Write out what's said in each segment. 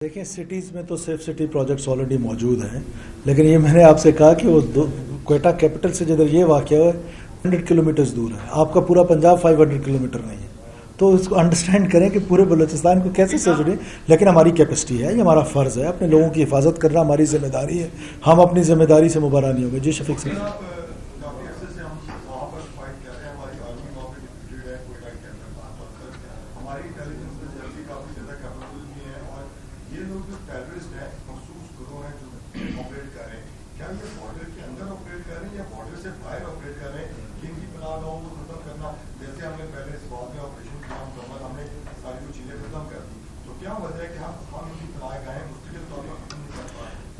دیکھیں سٹیز میں تو سیف سٹی پروجیکٹس آلریڈی موجود ہیں، لیکن یہ میں نے آپ سے کہا کہ وہ کوئٹہ کیپٹل سے جدھر یہ واقع ہوا ہے 100 کلومیٹرز دور ہے، آپ کا پورا پنجاب 500 کلومیٹر نہیں ہے، تو اس کو انڈرسٹینڈ کریں کہ پورے بلوچستان کو کیسے سیف سٹی، لیکن ہماری کیپیسٹی ہے، یہ ہمارا فرض ہے، اپنے لوگوں کی حفاظت کرنا ہماری ذمہ داری ہے، ہم اپنی ذمہ داری سے مبرا نہیں ہوں گے۔ جی شفیق صاحب،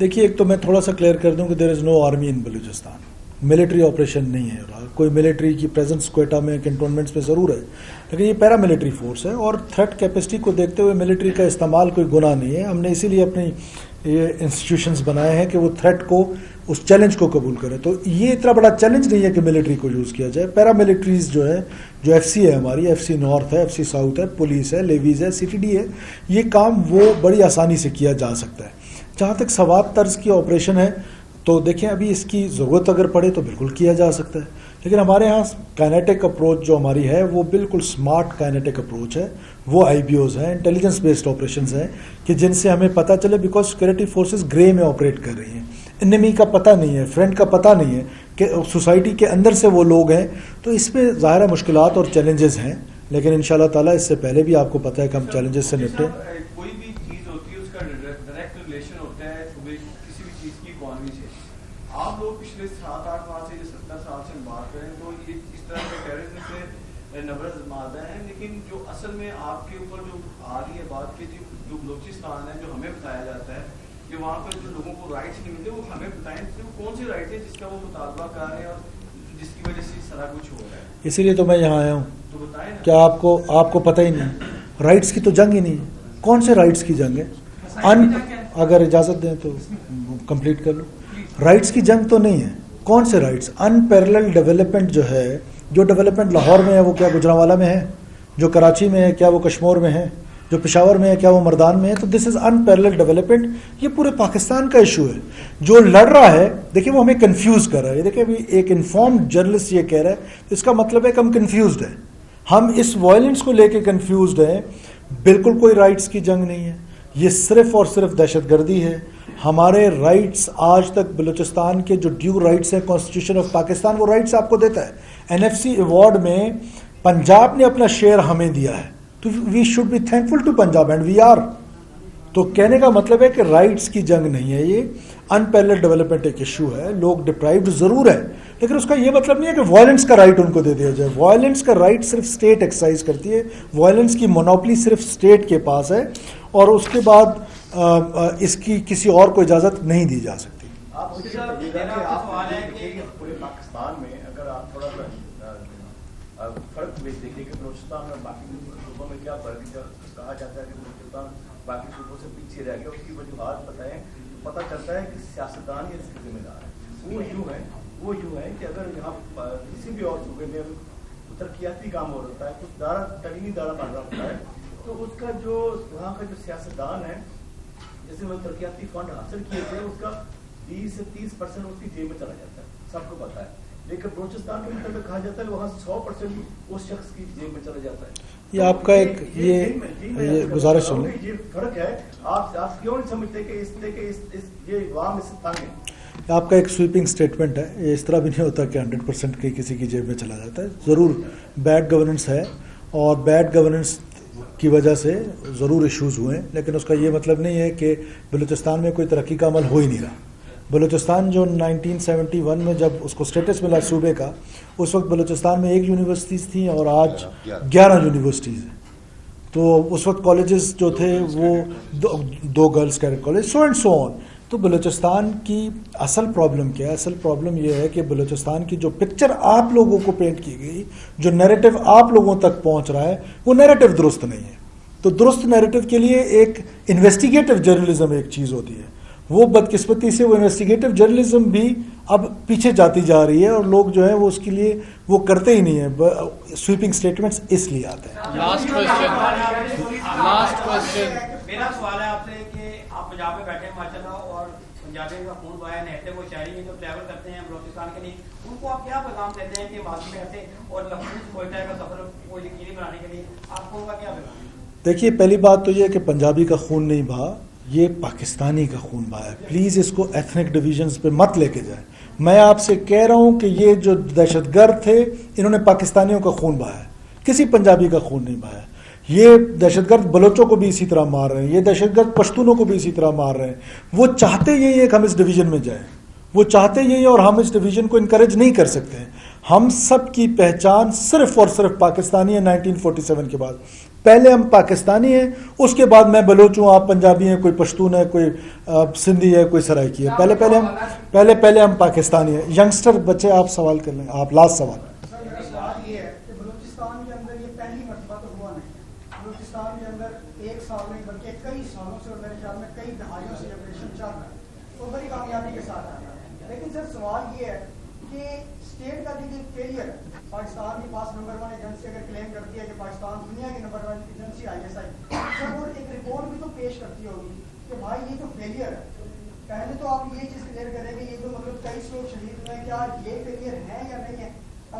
دیکھیے ایک تو میں تھوڑا سا کلیئر کر دوں کہ دیر از نو آرمی ان بلوچستان، ملٹری آپریشن نہیں ہے، کوئی ملٹری کی پریزنس کوئٹہ میں کنٹونمنٹس میں ضرور ہے، لیکن یہ پیرا ملٹری فورس ہے، اور تھریٹ کیپیسٹی کو دیکھتے ہوئے ملٹری کا استعمال کوئی گناہ نہیں ہے۔ ہم نے اسی لیے اپنی یہ انسٹیٹیوشنز بنائے ہیں کہ وہ تھریٹ کو، اس چیلنج کو قبول کریں، تو یہ اتنا بڑا چیلنج نہیں ہے کہ ملٹری کو یوز کیا جائے۔ پیرا ملٹریز جو ہے، جو ایف سی ہے ہماری، ایف سی نارتھ ہے، ایف سی ساؤتھ ہے، پولیس ہے، لیویز ہے، سی ٹی ڈی ہے، یہ کام وہ بڑی آسانی سے کیا جا سکتا ہے۔ جہاں تک سوات طرز کی آپریشن ہے تو دیکھیں ابھی اس کی ضرورت اگر پڑے تو بالکل کیا جا سکتا ہے، لیکن ہمارے ہاں کائنیٹک اپروچ جو ہماری ہے وہ بالکل سمارٹ کائنیٹک اپروچ ہے، وہ آئی بی اوز ہیں، انٹیلیجنس بیسڈ آپریشنز ہیں کہ جن سے ہمیں پتہ چلے، بیکاز سیکورٹی فورسز گرے میں آپریٹ کر رہی ہیں، انیمی کا پتہ نہیں ہے، فرینڈ کا پتہ نہیں ہے کہ سوسائٹی کے اندر سے وہ لوگ ہیں، تو اس میں ظاہر مشکلات اور چیلنجز ہیں، لیکن ان شاء اللہ تعالیٰ اس سے پہلے بھی آپ کو پتہ ہے کہ ہم چیلنجز سے نپٹے۔ کوئی بھی چیز ہوتی ہے اس کا ڈائریکٹ ریلیشن ہوتا ہے کسی بھی چیز کی اکانومی سے۔ آپ لوگ پچھلے 7-8 ماہ سے 17 سال سے بات کریں تو یہ اس طرح کے ٹیررزم سے نبرد مادہ ہیں، لیکن جو اصل میں آپ کے اوپر جو آ رہی ہے بات کہ جو بلوچستان ہے، جو ہمیں بتایا جاتا ہے کہ وہاں پر جو لوگوں کو رائٹس نہیں ملتے، وہ ہمیں بتائیں کہ وہ کون سے رائٹ ہیں جس کا وہ مطالبہ کر رہے ہیں اور جس کی وجہ سے سارا کچھ ہو رہا ہے۔ اسی لیے تو میں یہاں آیا ہوں، تو بتائیں نا۔ کیا آپ کو پتہ ہی نہیں؟ رائٹس کی تو جنگ ہی نہیں ہے، کون سے رائٹس کی جنگ ہے؟ اگر اجازت دیں تو کمپلیٹ کر لوں۔ رائٹس کی جنگ تو نہیں ہے، کون سے رائٹس؟ ان پیرلل ڈیولپمنٹ جو ہے، جو ڈیولپمنٹ لاہور میں ہے وہ کیا گجرانوالہ میں ہے؟ جو کراچی میں ہے کیا وہ کشمور میں ہے؟ جو پشاور میں ہے کیا وہ مردان میں ہے؟ تو دس از ان پیرلل ڈیولپمنٹ، یہ پورے پاکستان کا ایشو ہے۔ جو لڑ رہا ہے دیکھیں وہ ہمیں کنفیوز کر رہا ہے، دیکھیں ابھی ایک انفارمڈ جرنلسٹ یہ کہہ رہا ہے، تو اس کا مطلب ہے کہ ہم کنفیوزڈ ہیں، ہم اس وائلنس کو لے کے کنفیوزڈ ہیں۔ بالکل کوئی رائٹس کی جنگ نہیں ہے، یہ صرف اور صرف دہشت گردی ہے۔ ہمارے رائٹس آج تک بلوچستان کے جو ڈیو رائٹس ہیں کانسٹیٹیوشن آف پاکستان وہ رائٹس آپ کو دیتا ہے۔ این ایف سی ایوارڈ میں پنجاب نے اپنا شیئر ہمیں دیا ہے، تو we should be thankful to Punjab and we are. تو کہنے کا مطلب ہے کہ رائٹس کی جنگ نہیں ہے، یہ ان پیرلل ڈیولپمنٹ ایک ایشو ہے، لوگ ڈپرائیوڈ ضرور ہے، لیکن اس کا یہ مطلب نہیں ہے کہ وائلنس کا رائٹ ان کو دے دیا جائے۔ وائلنس کا رائٹ صرف اسٹیٹ ایکسرسائز کرتی ہے، وائلنس کی مونوپلی صرف اسٹیٹ کے پاس ہے، اور اس کے بعد اس کی کسی اور کو اجازت نہیں دی جا سکتی۔ آپ مجھے سوال ہے کہ پورے پاکستان میں اگر آپ تھوڑا سا فرق دیکھیے کہ بلوچستان میں باقی صوبوں میں کیا فرق ہے، کہا جاتا ہے کہ بلوچستان باقی صوبوں سے پیچھے رہ گیا، اس کی وجوہات بتائیں تو پتہ چلتا ہے کہ سیاستدان یہ اس کے ذمہ دار ہیں۔ وہ یوں ہے کہ اگر یہاں کسی بھی اور صوبے میں ترقیاتی کام ہو رہا ہے، کچھ تعلیمی دارہ بن رہا ہوتا ہے، تو اس کا جو وہاں کا جو سیاستدان ہے، جیسے وہ ترقیاتی فنڈ حاصل کیے تھے، اس کا 20 سے 30% اس کی جیب میں چلا جاتا ہے، سب کو پتا ہے۔ لیکن بلوچستان کے مطلب کہا جاتا ہے وہاں 100% اس شخص کی جیب میں چلا جاتا ہے۔ یہ آپ کا ایک یہ گزارش سن لیں، یہ فرق ہے، آپ کیوں نہیں سمجھتے کہ یہ عوام اس سے تنگ ہے؟ آپ کا ایک سویپنگ سٹیٹمنٹ ہے، یہ اس طرح بھی نہیں ہوتا کہ 100% کسی کی جیب میں چلا جاتا ہے، ضرور بیڈ گورننس ہے، اور بیڈ گورننس کی وجہ سے ضرور ایشوز ہوئے، لیکن اس کا یہ مطلب نہیں ہے کہ بلوچستان میں کوئی ترقی کا عمل ہو ہی نہیں رہا۔ بلوچستان جو 1971 میں جب اس کو اسٹیٹس ملا صوبے کا، اس وقت بلوچستان میں 1 یونیورسٹیز تھیں اور آج 11 یونیورسٹیز ہیں، تو اس وقت کالجز جو تھے وہ 2 girls cadet college, so and so on. تو بلوچستان کی اصل پرابلم کیا ہے؟ اصل پرابلم یہ ہے کہ بلوچستان کی جو پکچر آپ لوگوں کو پینٹ کی گئی، جو نیریٹو آپ لوگوں تک پہنچ رہا ہے، وہ نیریٹو درست نہیں ہے۔ تو درست نیریٹو کے لیے ایک انویسٹیگیٹو جرنلزم ایک چیز ہوتی ہے، وہ بدقسمتی سے وہ انویسٹیگیٹو جرنلزم بھی اب پیچھے جاتی جا رہی ہے، اور لوگ جو ہے وہ اس کے لیے وہ کرتے ہی نہیں ہیں، سویپنگ سٹیٹمنٹس اس لیے آتے ہیں۔ لاسٹ کوسچن میرا سوال ہے آپ سے کہ آپ پنجاب میں بیٹھے ہیں ماشاءاللہ اور پنجابی کا خون بہایا نہتے وہ شہری ہیں جو ٹریول کرتے ہیں بلوچستان کے لیے, ان کو آپ کیا پیغام دیتے ہیں کہ ماضی میں ایسے اور لکھنؤ سے کوئٹہ کا سفر کو یقینی بنانے کے لیے آپ کو ان کا کیا پیغام ہے؟ دیکھیے پہلی بات تو یہ کہ پنجابی کا خون نہیں بہا, یہ پاکستانی کا خون بہا ہے. پلیز اس کو ایتھنک ڈویژنز پہ مت لے کے جائیں. میں آپ سے کہہ رہا ہوں کہ یہ جو دہشت گرد تھے انہوں نے پاکستانیوں کا خون بہایا, کسی پنجابی کا خون نہیں بہایا. یہ دہشت گرد بلوچوں کو بھی اسی طرح مار رہے ہیں, یہ دہشت گرد پشتونوں کو بھی اسی طرح مار رہے ہیں. وہ چاہتے یہی ہے کہ ہم اس ڈویژن میں جائیں, وہ چاہتے یہی اور ہم اس ڈویژن کو انکریج نہیں کر سکتے ہیں. ہم سب کی پہچان صرف اور صرف پاکستانی ہے 1947 کے بعد. پہلے ہم پاکستانی ہیں, اس کے بعد میں بلوچ ہوں, آپ پنجابی ہیں, کوئی پشتون ہے, کوئی سندھی ہے, کوئی سرائکی ہے. پہلے ہم پاکستانی ہیں. ینگسٹر بچے آپ سوال کر لیں, آپ لاسٹ سوال. سوال یہ ہے کہ بلوچستان کے اندر یہ پہلی مرتبہ تو ہوا نہیں. بلوچستان کے اندر ایک سال نہیں بلکہ کئی سالوں سے اور میرے خیال میں کئی دہائیوں سے آپریشن چل رہا ہے اور بڑی کامیابی کے ساتھ آ رہا ہے. لیکن سر سوال یہ ہے کہ اسٹیٹ کا بھی فیلئر ہے. پاکستان کے پاس نمبر 1 ایجنسی اگر کلیم کرتی ہے کہ پاکستان دنیا کی نمبر 1 ایجنسی ISI, سر وہ ایک رپورٹ بھی تو پیش کرتی ہوگی کہ بھائی یہ تو فیلئر ہے. پہلے تو آپ یہ چیز کلیئر کریں کہ یہ جو مطلب 23 لوگ شہید ہوئے ہیں, کیا یہ فیلئر ہے یا نہیں ہے؟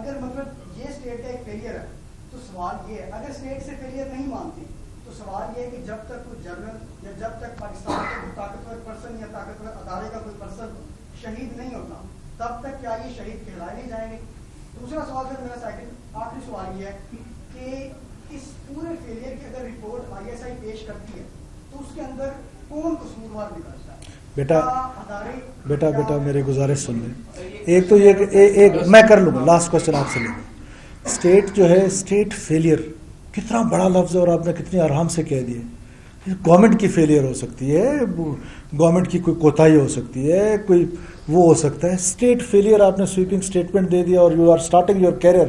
اگر مطلب یہ اسٹیٹ کا ایک فیلئر ہے تو سوال یہ ہے, اگر اسٹیٹ سے فیلئر نہیں مانتی تو سوال یہ ہے کہ جب تک کوئی جنرل یا جب تک پاکستان کا کوئی طاقتور پرسن یا طاقتور ادارے کا کوئی پرسن شہید نہیں ہوتا تب تک کیا یہ شہید کہلائے نہیں جائیں گے؟ دوسرا سوال سر میرا سیکنڈ آخری سوال یہ ہے کہ اس پورے فیلئر کی اگر رپورٹ ISI پیش کرتی ہے تو اس کے اندر کون قصوروار نکلتا ہے؟ بیٹا میری گزارش سن لیں. ایک تو یہ ایک میں کر لوں گا, لاسٹ کوشچن آپ سے لوں گا. اسٹیٹ جو ہے, اسٹیٹ فیلئر کتنا بڑا لفظ ہے اور آپ نے کتنی آرام سے کہہ دیے. گورنمنٹ کی فیلئر ہو سکتی ہے, گورنمنٹ کی کوئی کوتاہی ہو سکتی ہے, کوئی وہ ہو سکتا ہے. اسٹیٹ فیلئر آپ نے سویپنگ اسٹیٹمنٹ دے دیا اور you are starting your career.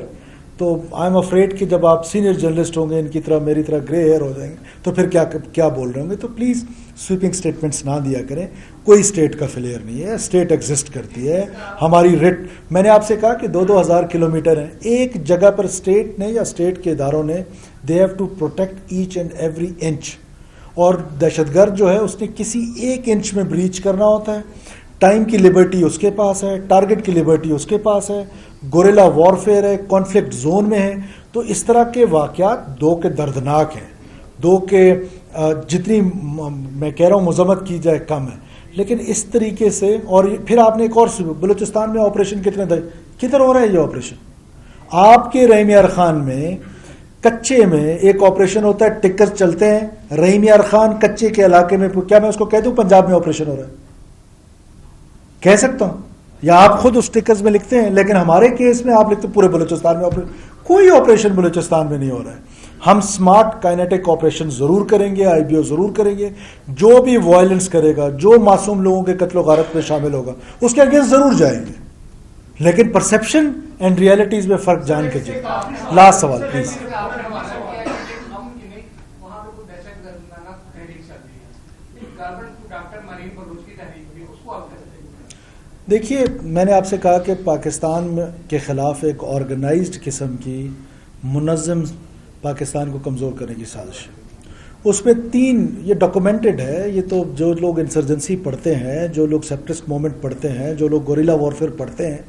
تو آئی ایم افریڈ کہ جب آپ سینئر جرنلسٹ ہوں گے, ان کی طرح میری طرح گرے ہیئر ہو جائیں گے, تو پھر کیا بول رہے ہوں گے. تو پلیز سویپنگ اسٹیٹمنٹس نہ دیا کریں. کوئی اسٹیٹ کا فیلئر نہیں ہے, اسٹیٹ ایگزسٹ کرتی ہے. ہماری ریٹ, میں نے آپ سے کہا کہ 2,000 کلومیٹر ہیں. ایک جگہ پر اسٹیٹ نے یا اسٹیٹ کے اداروں نے they have to protect each and every inch. اور دہشت گرد جو ہے اس نے کسی ایک انچ میں بریچ کرنا ہوتا ہے. ٹائم کی لبرٹی اس کے پاس ہے, ٹارگٹ کی لبرٹی اس کے پاس ہے, گوریلا وارفیئر ہے, کانفلکٹ زون میں ہے. تو اس طرح کے واقعات دو کے دردناک ہیں, دو کے جتنی میں کہہ رہا ہوں مذمت کی جائے کم ہے. لیکن اس طریقے سے, اور پھر آپ نے ایک اور بلوچستان میں آپریشن کدھر ہو رہا ہے یہ آپریشن؟ آپ کے رحیم یار خان میں کچے میں ایک آپریشن ہوتا ہے, ٹکر چلتے ہیں. رحیم یار خان کچے کے علاقے میں, کیا میں اس کو کہہ دوں پنجاب میں آپریشن ہو رہا ہے؟ کہہ سکتا ہوں, یا آپ خود اس ٹکرز میں لکھتے ہیں. لیکن ہمارے کیس میں آپ لکھتے پورے بلوچستان میں آپریشن. کوئی آپریشن بلوچستان میں نہیں ہو رہا ہے. ہم سمارٹ کائنیٹک آپریشن ضرور کریں گے, IBO ضرور کریں گے. جو بھی وائلنس کرے گا, جو معصوم لوگوں کے قتل و غارت میں شامل ہوگا, اس کے اگینسٹ ضرور جائیں گے. لیکن پرسیپشن اینڈ ریئلٹیز میں فرق جان کے چاہیے. لاسٹ سوال پلیز. دیکھیے, میں نے آپ سے کہا کہ پاکستان کے خلاف ایک آرگنائزڈ قسم کی منظم پاکستان کو کمزور کرنے کی سازش. اس میں 3 یہ ڈاکومنٹڈ ہے. یہ تو جو لوگ انسرجنسی پڑھتے ہیں, جو لوگ سیپریسٹ موومنٹ پڑھتے ہیں, جو لوگ گوریلا وارفیئر پڑھتے ہیں,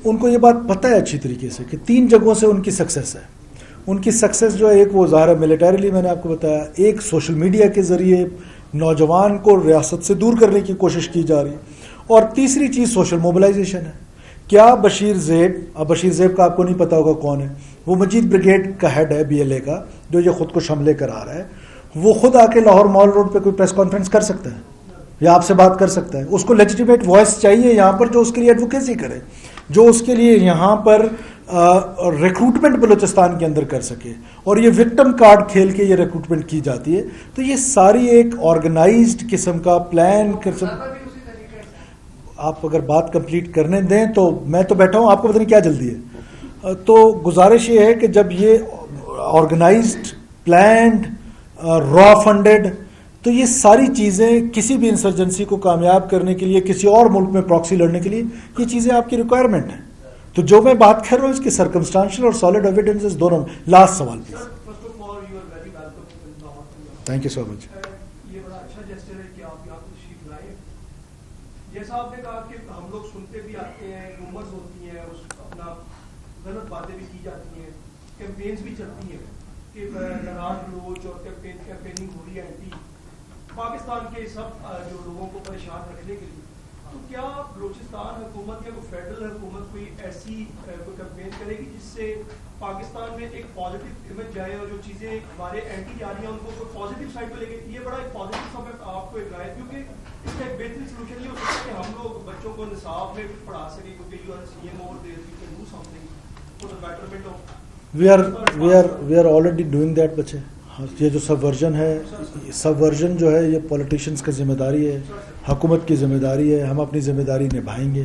ان کو یہ بات پتہ ہے اچھی طریقے سے کہ 3 جگہوں سے ان کی سکسیس ہے. ان کی سکسیس جو ہے, ایک وہ ظاہر ہے ملیٹریلی, میں نے آپ کو بتایا, ایک سوشل میڈیا کے ذریعے نوجوان کو ریاست سے دور کرنے کی کوشش کی جا رہی ہے, اور تیسری چیز سوشل موبلائزیشن ہے. کیا بشیر زیب, اب بشیر زیب کا آپ کو نہیں پتا ہوگا کون ہے, وہ مجید بریگیڈ کا ہیڈ ہے BLA کا, جو یہ خود کو حملے کرا رہا ہے. وہ خود آ کے لاہور مال روڈ پہ کوئی پریس کانفرنس کر سکتا ہے یا آپ سے بات کر سکتا ہے. اس کو لیجیٹیمیٹ وائس چاہیے یہاں پر, جو اس کے لیے ایڈوکیسی کرے, جو اس کے لیے یہاں پر ریکروٹمنٹ بلوچستان کے اندر کر سکے. اور یہ وکٹم کارڈ کھیل کے یہ ریکروٹمنٹ کی جاتی ہے. تو یہ ساری ایک آرگنائزڈ قسم کا پلان آپ اگر بات کمپلیٹ کرنے دیں تو میں تو بیٹھا ہوں, آپ کو پتہ نہیں کیا جلدی ہے. تو گزارش یہ ہے کہ جب یہ آرگنائزڈ, پلانڈ, را فنڈڈ, تو یہ ساری چیزیں کسی بھی انسرجنسی کو کامیاب کرنے کے لیے, کسی اور ملک میں پراکسی لڑنے کے لیے, یہ چیزیں آپ کی ریکوائرمنٹ ہیں. تو جو میں بات کر رہا ہوں اس کی سرکمسٹانشل اور سالڈ ایویڈنسز دونوں. لاسٹ سوال پلیز. تھینک یو سو مچ. یہ بڑا اچھا جسٹر ہے کہ آپ یہاں تشریف لائے. جیسا آپ نے کہا کہ ہم لوگ سنتے بھی آتے ہیں, رومرز ہوتی ہیں, اپنا غلط باتیں بھی کی جاتی ہیں, کیمپینز بھی چلتی ہیں کہ ناراض لوگ اور کیمپیننگ ہو رہی ہے اینٹی پاکستان کے سب جو لوگوں کو پریشان رکھنے کے لیے. تو کیا بلوچستان حکومت یا فیڈرل حکومت کوئی ایسی کوئی کیمپین کرے گی جس سے پاکستان میں ایک پازیٹیو امیج جائے اور جو چیزیں ہمارے اینٹی جا رہی ہیں ان کو کوئی پازیٹیو سائڈ پہ لے کے یہ بڑا ایک پازیٹیو سبق آپ کو ایک رائے, کیونکہ اس کا ایک بہترین سولوشن یہ ہو سکتا ہے کہ ہم لوگ بچوں کو نصاب میں کچھ پڑھا سکیں کیونکہ you are C M over there you can do something for the betterment of we are already doing that. بچے یہ جو سب ورژن جو ہے یہ پولیٹیشینس کی ذمہ داری ہے, حکومت کی ذمہ داری ہے, ہم اپنی ذمہ داری نبھائیں گے.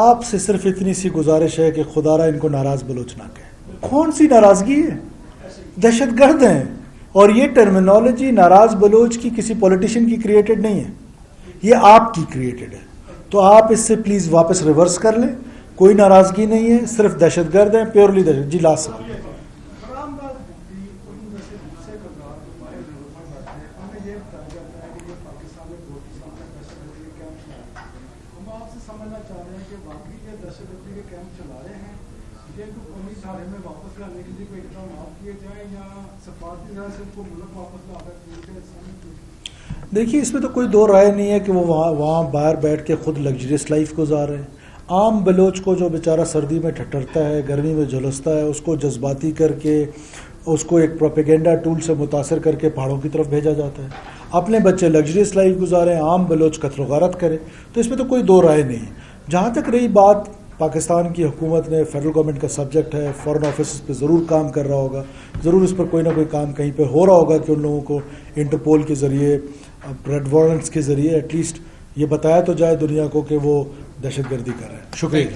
آپ سے صرف اتنی سی گزارش ہے کہ خدا را ان کو ناراض بلوچ نہ کہیں. کون سی ناراضگی ہے؟ دہشت گرد ہیں. اور یہ ٹرمینالوجی ناراض بلوچ کی کسی پولیٹیشین کی کریٹڈ نہیں ہے, یہ آپ کی کریٹڈ ہے. تو آپ اس سے پلیز واپس ریورس کر لیں. کوئی ناراضگی نہیں ہے, صرف دہشت گرد ہیں, پیورلی دہشت. جی لاسٹ دیکھیے اس میں تو کوئی دو رائے نہیں ہے کہ وہ وہاں باہر بیٹھ کے خود لگژریس لائف گزار رہے ہیں. عام بلوچ کو جو بیچارہ سردی میں ٹھٹرتا ہے, گرمی میں جھلستا ہے, اس کو جذباتی کر کے اس کو ایک پروپیگنڈا ٹول سے متاثر کر کے پہاڑوں کی طرف بھیجا جاتا ہے. اپنے بچے لگژریس لائف گزاریں, عام بلوچ قتل و غارت کرے. تو اس میں تو کوئی دو رائے نہیں ہے. جہاں تک رہی بات پاکستان کی حکومت نے, فیڈرل گورنمنٹ کا سبجیکٹ ہے, فارن آفس پہ ضرور کام کر رہا ہوگا, ضرور اس پر کوئی نہ کوئی کام کہیں پہ ہو رہا ہوگا کہ ان لوگوں کو انٹرپول کے ذریعے, ریڈ وارنٹس کے ذریعے ایٹ لیسٹ یہ بتایا تو جائے دنیا کو کہ وہ دہشت گردی کر رہے ہیں. شکریہ.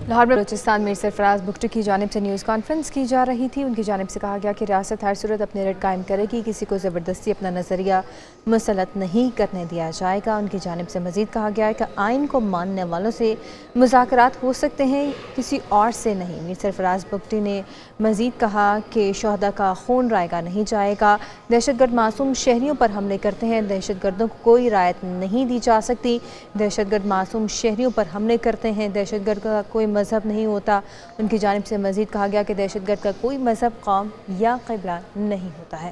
لاہور میں بلوچستان میں سرفراز بگٹی کی جانب سے نیوز کانفرنس کی جا رہی تھی. ان کی جانب سے کہا گیا کہ ریاست ہر صورت اپنے ریٹ قائم کرے گی, کسی کو زبردستی اپنا نظریہ مسلط نہیں کرنے دیا جائے گا. ان کی جانب سے مزید کہا گیا ہے کہ آئین کو ماننے والوں سے مذاکرات ہو سکتے ہیں, کسی اور سے نہیں. میر سرفراز بگٹی نے مزید کہا کہ شہداء کا خون رائے گا نہیں جائے گا. دہشت گرد معصوم شہریوں پر حملے کرتے ہیں, دہشت گردوں کو کوئی رعایت نہیں دی جا سکتی. دہشت گرد معصوم شہریوں پر حملے کرتے ہیں, دہشت گرد کا کوئی مذہب نہیں ہوتا. ان کی جانب سے مزید کہا گیا کہ دہشت گرد کا کوئی مذہب, قوم یا قبلہ نہیں ہوتا ہے.